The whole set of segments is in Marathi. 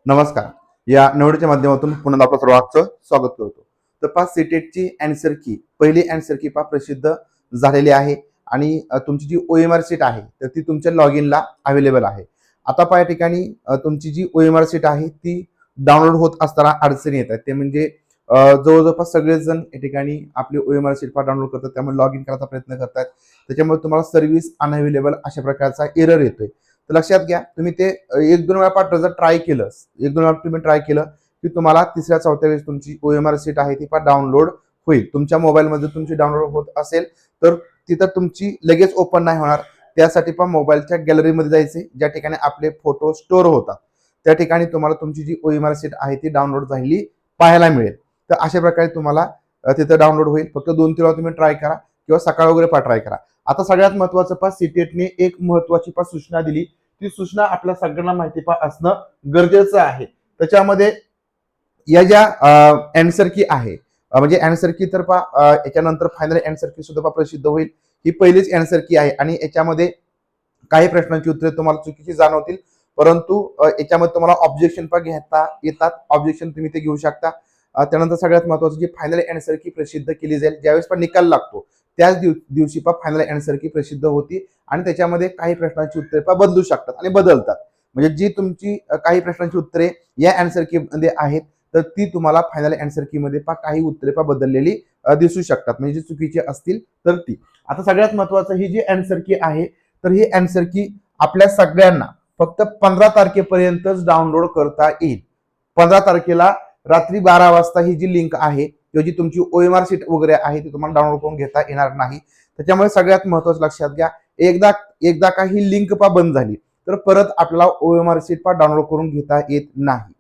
नमस्कार. या निवडीच्या माध्यमातून पुन्हा आपलं सर्वांचं स्वागत करतो. तर पहा सीटेटची अँसर की पहिली अँसर की पहा प्रसिद्ध झालेली आहे आणि तुमची जी OMR सीट आहे तर ती तुमच्या लॉग इनला अवेलेबल आहे. आता पहा या ठिकाणी तुमची जी OMR सीट आहे ती डाउनलोड होत असताना अडचणी येतात. ते म्हणजे जवळजवळ सगळेच जण या ठिकाणी आपली OMR सीट पहा डाउनलोड करतात, त्यामुळे लॉग इन करायचा प्रयत्न करतात. त्याच्यामुळे तुम्हाला सर्व्हिस अनअवेलेबल अशा प्रकारचा एरर येतोय. तर लक्षात घ्या, तुम्ही ते एक दोन वेळा पाठवा, जर ट्राय केलं, एक दोन वेळा तुम्ही ट्राय केलं की तुम्हाला तिसऱ्या चौथ्या वेळेस तुमची OMR सीट आहे ती डाउनलोड होईल. तुमच्या मोबाईलमध्ये तुमची डाउनलोड होत असेल तर तिथं तुमची लगेच ओपन नाही होणार. त्यासाठी पण मोबाईलच्या गॅलरीमध्ये जायचे, ज्या ठिकाणी आपले फोटो स्टोअर होतात त्या ठिकाणी तुम्हाला तुमची जी OMR सीट आहे ती डाउनलोड झालेली पाहायला मिळेल. तर अशा प्रकारे तुम्हाला तिथं डाउनलोड होईल. फक्त 2-3 वेळा तुम्ही ट्राय करा किंवा सकाळ वगैरे ट्राय करा. आता सगळ्यात महत्वाचं पहा, सीटेटने एक महत्वाची सूचना दिली. ती सूचना आपल्या सगळ्यांना माहिती असणं गरजेचं आहे. त्याच्यामध्ये या ज्या अँसर की आहे, म्हणजे अँसर की तर पहा याच्यानंतर फायनल अँसर की सुद्धा प्रसिद्ध होईल. ही पहिलीच अँसर की आहे आणि याच्यामध्ये काही प्रश्नांची उत्तरे तुम्हाला चुकीची जाणवतील, परंतु याच्यामध्ये तुम्हाला ऑब्जेक्शन पण घेता येतात. ऑब्जेक्शन तुम्ही ते घेऊ शकता. त्यानंतर सगळ्यात महत्वाचं जी फायनल अँसर की प्रसिद्ध केली जाईल ज्यावेळेस पण निकाल लागतो त्याच दिवशी पण फायनल अँसर की प्रसिद्ध होती आणि त्याच्यामध्ये काही प्रश्नांची उत्तरे पण बदलू शकतात आणि बदलतात. म्हणजे जी तुमची काही प्रश्नांची उत्तरे या अँसर की मध्ये आहेत तर ती तुम्हाला फायनल अँसर की मध्ये काही उत्तरे बदललेली दिसू शकतात, म्हणजे जी चुकीची असतील तर ती. आता सगळ्यात महत्वाचं ही जी अँसर की आहे तर ही अँसर की आपल्या सगळ्यांना फक्त 15 तारखेपर्यंतच डाउनलोड करता येईल. 15 तारखेला रात्री 12 वाजता ही जी लिंक आहे किंवा जी तुमची OMR सीट वगैरे आहे ती तुम्हाला डाउनलोड करून घेता येणार नाही. त्याच्यामुळे सगळ्यात महत्वाचं लक्षात घ्या, एकदा एकदा का ही लिंक बंद झाली तर परत आपल्याला OMR सीट डाउनलोड करून घेता येत नाही.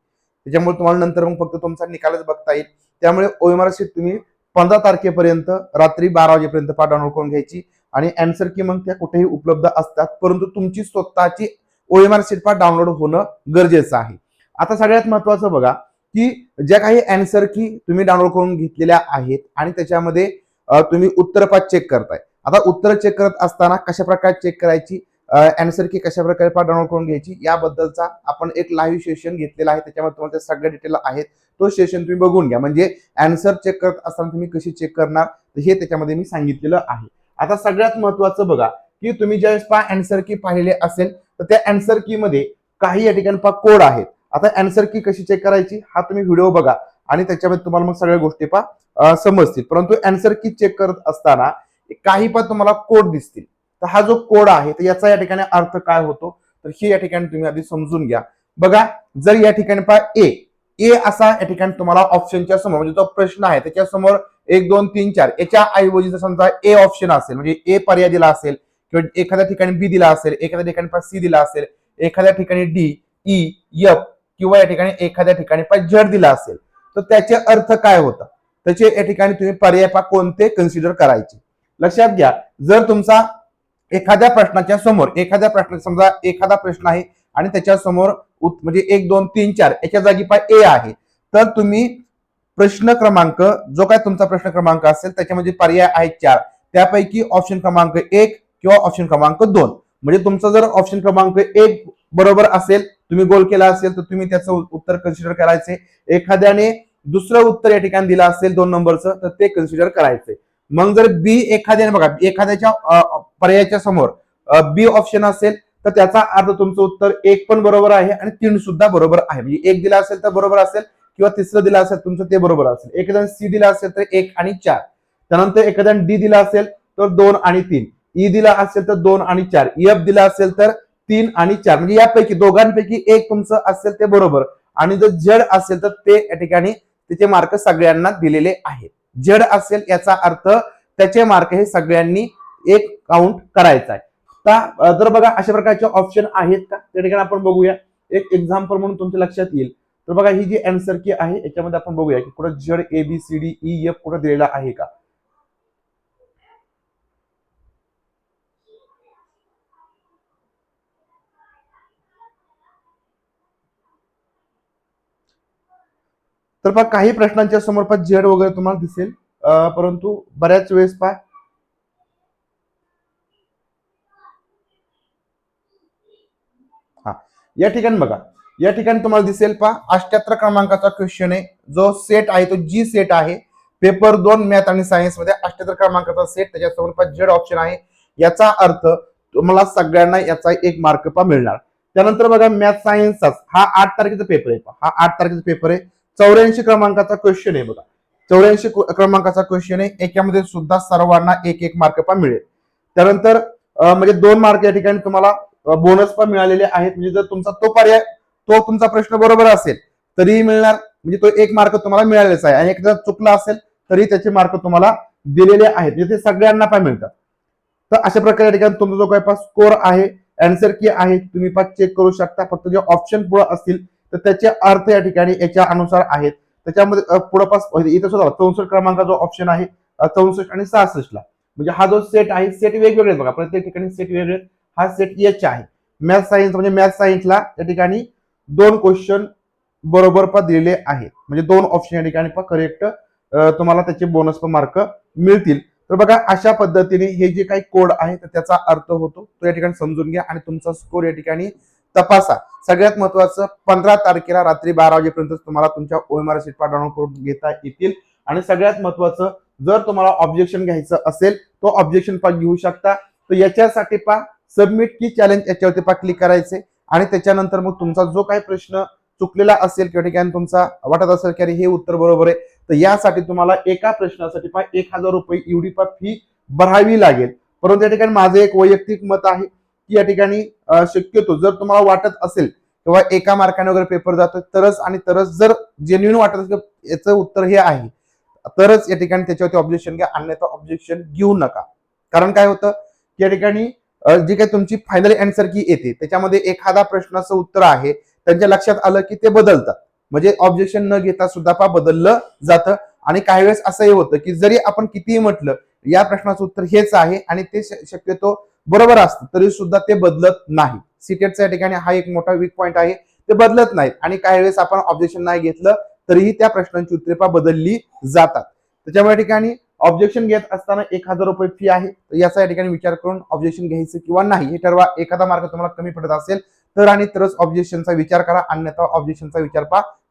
त्याच्यामुळे तुम्हाला नंतर मग फक्त तुमचा निकालच बघता येईल. त्यामुळे OMR सीट तुम्ही 15 तारखेपर्यंत रात्री 12 वाजेपर्यंत डाउनलोड करून घ्यायची आणि अँसर की मग त्या कुठेही उपलब्ध असतात, परंतु तुमची स्वतःची OMR सीट डाउनलोड होणं गरजेचं आहे. आता सगळ्यात महत्वाचं बघा की ज्या काही अँसर की तुम्ही डाउनलोड करून घेतलेल्या आहेत आणि त्याच्यामध्ये तुम्ही उत्तर चेक करताय. आता उत्तर चेक करत असताना कशा प्रकारे चेक करायची, अँसर की कशा प्रकारे डाउनलोड करून घ्यायची याबद्दलचा आपण एक लाईव्ह सेशन घेतलेला आहे. त्याच्यामध्ये तुम्हाला सगळ्या डिटेल आहेत. तो सेशन तुम्ही बघून घ्या, म्हणजे अँसर चेक करत असताना तुम्ही कशी चेक करणार हे त्याच्यामध्ये मी सांगितलेलं आहे. आता सगळ्यात महत्वाचं बघा की तुम्ही ज्यावेळेस अँसर की पाहिलेले असेल तर त्या अँसर की मध्ये काही या ठिकाणी कोड आहेत. आता अँसर की कशी चेक करायची हा तुम्ही व्हिडिओ बघा आणि त्याच्यामध्ये तुम्हाला मग सगळ्या गोष्टी समजतील. परंतु अँसर की चेक करत असताना काही तुम्हाला कोड दिसतील. तर हा जो कोड आहे तर याचा या ठिकाणी अर्थ काय होतो तर ही या ठिकाणी तुम्ही आधी समजून घ्या. बघा, जर या ठिकाणी ए असा या ठिकाणी तुम्हाला ऑप्शनच्या समोर, म्हणजे तो प्रश्न आहे त्याच्या समोर 1 2 3 4 याच्या ऐवजी जर समजा ए ऑप्शन असेल, म्हणजे ए पर्याय दिला असेल किंवा एखाद्या ठिकाणी बी दिला असेल, एखाद्या ठिकाणी सी दिला असेल, एखाद्या ठिकाणी डी, ई, एफ किंवा या ठिकाणी एखाद्या ठिकाणी झेड दिला असेल तर त्याचे अर्थ काय होतात, त्याचे या ठिकाणी तुम्ही पर्याय कोणते कन्सिडर करायचे. लक्षात घ्या, जर तुमचा एखाद्या प्रश्नाच्या समोर समजा एखादा प्रश्न आहे आणि त्याच्या समोर म्हणजे 1 2 3 4 याच्या जागी ए आहे, तर तुम्ही प्रश्न क्रमांक जो काय तुमचा प्रश्न क्रमांक असेल त्याच्यामध्ये पर्याय आहेत 4, त्यापैकी ऑप्शन क्रमांक 1 किंवा ऑप्शन क्रमांक 2, म्हणजे तुमचा जर ऑप्शन क्रमांक 1 बरोबर असेल, तुम्ही गोल केला असेल तर तुम्ही त्याचं उत्तर कन्सिडर करायचे. एखाद्याने दुसरं उत्तर या ठिकाणी दिलं असेल 2 नंबरचं तर ते कन्सिडर करायचे. मग जर बी एखाद्याने बघा एखाद्याच्या पर्यायाच्या समोर बी ऑप्शन असेल तर त्याचा अर्थ तुमचं उत्तर 1 पण बरोबर आहे आणि 3 सुद्धा बरोबर आहे. म्हणजे 1 दिला असेल तर बरोबर असेल किंवा तिसरं दिलं असेल तुमचं ते बरोबर असेल. एखाद्याने सी दिला असेल तर 1 आणि 4, त्यानंतर एखाद्याने डी दिला असेल तर 2 आणि 3, ई दिला असेल तर 2 आणि 4, एफ दिला असेल तर 3 आणि 4, म्हणजे यापैकी दोघांपैकी एक तुमचं असेल ते बरोबर आणि जर झेड असेल तर ते या ठिकाणी त्याचे मार्क सगळ्यांना दिलेले आहेत. झेड असेल याचा अर्थ त्याचे मार्क हे सगळ्यांनी एक काउंट करायचा आहे. तर बघा अशा प्रकारचे ऑप्शन आहेत का त्या ठिकाणी आपण बघूया. एक एक्झाम्पल म्हणून तुमच्या लक्षात येईल. तर बघा ही जी अँसर की आहे याच्यामध्ये आपण बघूया की कुठं Z A B C D E F कुठं दिलेला आहे का. तर पहा काही प्रश्नांच्या समोर झेड वगैरे तुम्हाला दिसेल, परंतु बऱ्याच वेळेस हा या ठिकाणी बघा या ठिकाणी तुम्हाला दिसेल पहा 78 क्रमांकाचा क्वेश्चन आहे, जो सेट आहे तो जी सेट आहे, पेपर 2 मॅथ आणि सायन्स मध्ये 78 क्रमांकाचा सेट, त्याच्यासमोर पहा जेड ऑप्शन आहे, याचा अर्थ तुम्हाला सगळ्यांना याचा 1 मार्क पहा मिळणार. त्यानंतर बघा मॅथ सायन्सचा हा 8 तारखेचा पेपर आहे, हा 8 तारखेचा पेपर आहे, 84 क्रमांकाचा क्वेश्चन आहे बघा, 84 क्रमांकाचा क्वेश्चन आहे, याच्यामध्ये सुद्धा सर्वांना 1 मार्क पहा मिळेल. त्यानंतर म्हणजे 2 मार्क या ठिकाणी तुम्हाला बोनस पण मिळालेले आहेत, म्हणजे जर तुमचा तो पर्याय तो तुमचा प्रश्न बरोबर असेल तरीही मिळणार, म्हणजे तो 1 मार्क तुम्हाला मिळालेला आहे, आणि एक जर चुकला असेल तरी त्याचे मार्क तुम्हाला दिलेले आहेत, म्हणजे ते सगळ्यांना पण मिळतात. तर अशा प्रकारे या ठिकाणी तुमचा जो काही स्कोर आहे, आन्सर की आहे, तुम्ही पण चेक करू शकता. फक्त जे ऑप्शन पुढे असतील तर त्याचे अर्थ या ठिकाणी याच्या अनुसार आहेत. त्याच्यामध्ये पुढे पास इथं सुद्धा 64 क्रमांकाचा जो ऑप्शन आहे, 64 आणि 66 ला, म्हणजे हा जो सेट आहे, सेट वेगवेगळे बघा, प्रत्येक ठिकाणी सेट वेगळे. हा सेट एच आहे, मॅथ सायन्स म्हणजे मॅथ सायन्सला या ठिकाणी 2 क्वेश्चन बरोबर पण दिलेले आहेत, म्हणजे 2 ऑप्शन या ठिकाणी पण करेक्ट तुम्हाला त्याचे बोनस पण मार्क मिळतील. तर बघा अशा पद्धतीने हे जे काही कोड आहे तर त्याचा अर्थ होतो तो या ठिकाणी समजून घ्या आणि तुमचा स्कोर या ठिकाणी तपासा. सगळ्यात महत्वाचं 15 तारखेला रात्री 12 वाजेपर्यंत तुम्हाला तुमच्या ओएमआर शीट डाउनलोड करून घेता येतील. आणि सगळ्यात महत्वाचं, जर तुम्हाला ऑब्जेक्शन घ्यायचं असेल तो ऑब्जेक्शन पण घेऊ शकता. तर याच्यासाठी पहा सबमिट की चॅलेंज याच्यावरती पहा क्लिक करायचे, आणि त्याच्यानंतर मग तुमचा जो काही प्रश्न चुकलेला असेल किंवा ठिकाणी तुमचा वाटत असेल की हे उत्तर बरोबर आहे, तर यासाठी तुम्हाला एका प्रश्नासाठी 1000 रुपये एवढी फी भरावी लागेल. परंतु या ठिकाणी माझं एक वैयक्तिक मत आहे की या ठिकाणी शक्यतो जर तुम्हाला वाटत असेल किंवा एका मार्काने वगैरे पेपर जातो तरच, आणि तरच जर जेन्युइन वाटत असेल याचं उत्तर हे आहे तरच या ठिकाणी त्याच्यावरती ऑब्जेक्शन घ्या, अन्यथा ऑब्जेक्शन घेऊ नका. कारण काय होतं की या ठिकाणी जी काही तुमची फायनल आन्सर की येते त्याच्यामध्ये एखादा प्रश्नाचं उत्तर आहे, त्यांच्या लक्षात आलं की ते बदलतात, म्हणजे ऑब्जेक्शन न घेता सुद्धा बदललं जातं. आणि काही वेळेस असंही होतं की जरी आपण कितीही म्हटलं या प्रश्नाचं उत्तर हेच आहे आणि ते शक्यतो बरोबर असतं तरी सुद्धा ते बदलत नाही. सीटेटचा या ठिकाणी हा एक मोठा वीक पॉईंट आहे, ते बदलत नाहीत. आणि काही वेळेस आपण ऑब्जेक्शन नाही घेतलं तरीही त्या प्रश्नांची उत्तरे बदलली जातात. त्याच्यामुळे ठिकाणी ऑब्जेक्शन घेत असताना 1000 रुपये फी आहे, तर याचा या ठिकाणी विचार करून ऑब्जेक्शन घ्यायचं किंवा नाही हे ठरवा. एखादा मार्क तुम्हाला कमी पडत असेल तर आणि तरच ऑब्जेक्शनचा विचार करा, अन्यथा ऑब्जेक्शनचा विचार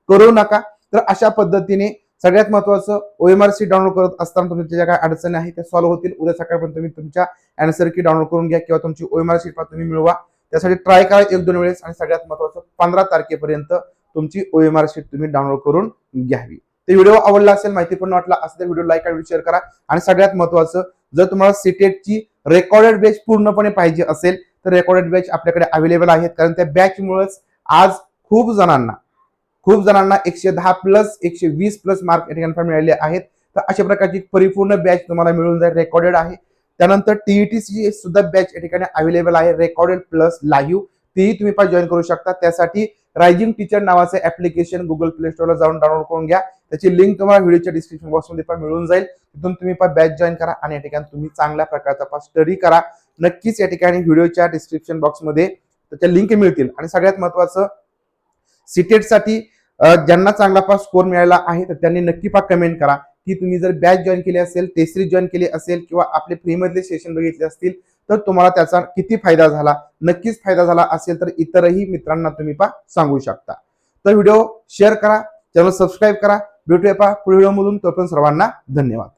करू नका. तर अशा पद्धतीने सगळ्यात महत्वाचं ओएमआर शीट डाउनलोड करत असताना तुमच्या ज्या काही अडचणी आहेत त्या सॉल्व्ह होतील. उद्या सकाळपर्यंत तुम्ही तुमच्या आन्सर की डाउनलोड करून घ्या किंवा तुमची ओएमआर शीट तुम्ही मिळवा. त्यासाठी ट्राय करा 1-2 वेळेस, आणि सगळ्यात महत्वाचं 15 तारखेपर्यंत तुमची ओएमआर शीट तुम्ही डाउनलोड करून घ्यावी. ते व्हिडिओ आवडला असेल, माहितीपूर्ण वाटला असेल तर व्हिडिओ लाईक आणि शेअर करा. आणि सगळ्यात महत्वाचं, जर तुम्हाला सीटेटची रेकॉर्डेड बॅच पूर्णपणे पाहिजे असेल तर रेकॉर्डेड बॅच आपल्याकडे अवेलेबल आहेत. कारण त्या बॅचमुळेच आज खूप जणांना 110 प्लस 120 प्लस मार्क या ठिकाणी मिळाले आहेत. तर अशा प्रकारची परिपूर्ण बॅच तुम्हाला मिळून जाईल, रेकॉर्डेड आहे. त्यानंतर टीईटीची सुद्धा बॅच या ठिकाणी अवेलेबल आहे, रेकॉर्डेड प्लस लाईव्ह, तीही तुम्ही जॉईन करू शकता. त्यासाठी रायझिंग टीचर नावाचं ऍप्लिकेशन गुगल प्ले स्टोरला जाऊन डाउनलोड करून घ्या. त्याची लिंक तुम्हाला व्हिडिओच्या डिस्क्रिप्शन बॉक्समध्ये मिळून जाईल. तिथून तुम्ही बॅच जॉईन करा आणि या ठिकाणी तुम्ही चांगल्या प्रकारचा स्टडी करा. नक्कीच या ठिकाणी व्हिडिओच्या डिस्क्रिप्शन बॉक्समध्ये त्याच्या लिंक मिळतील. आणि सगळ्यात महत्वाचं, सीटेटसाठी ज्यांना चांगला स्कोर मिळाला आहे तर त्यांनी नक्की कमेंट करा की तुम्ही जर बॅच जॉईन केली असेल, टेस्ट सीरीज जॉईन केली असेल किंवा आपले फ्री मधले सेशन बघितले असतील तर तुम्हाला त्याचा किती फायदा झाला. नक्कीच फायदा झाला असेल तर इतरही मित्रांना तुम्ही सांगू शकता. तर व्हिडिओ शेअर करा, चॅनल सबस्क्राईब करा. भेटूया पुढील व्हिडिओमधून. तोपर्यंत सर्वांना धन्यवाद.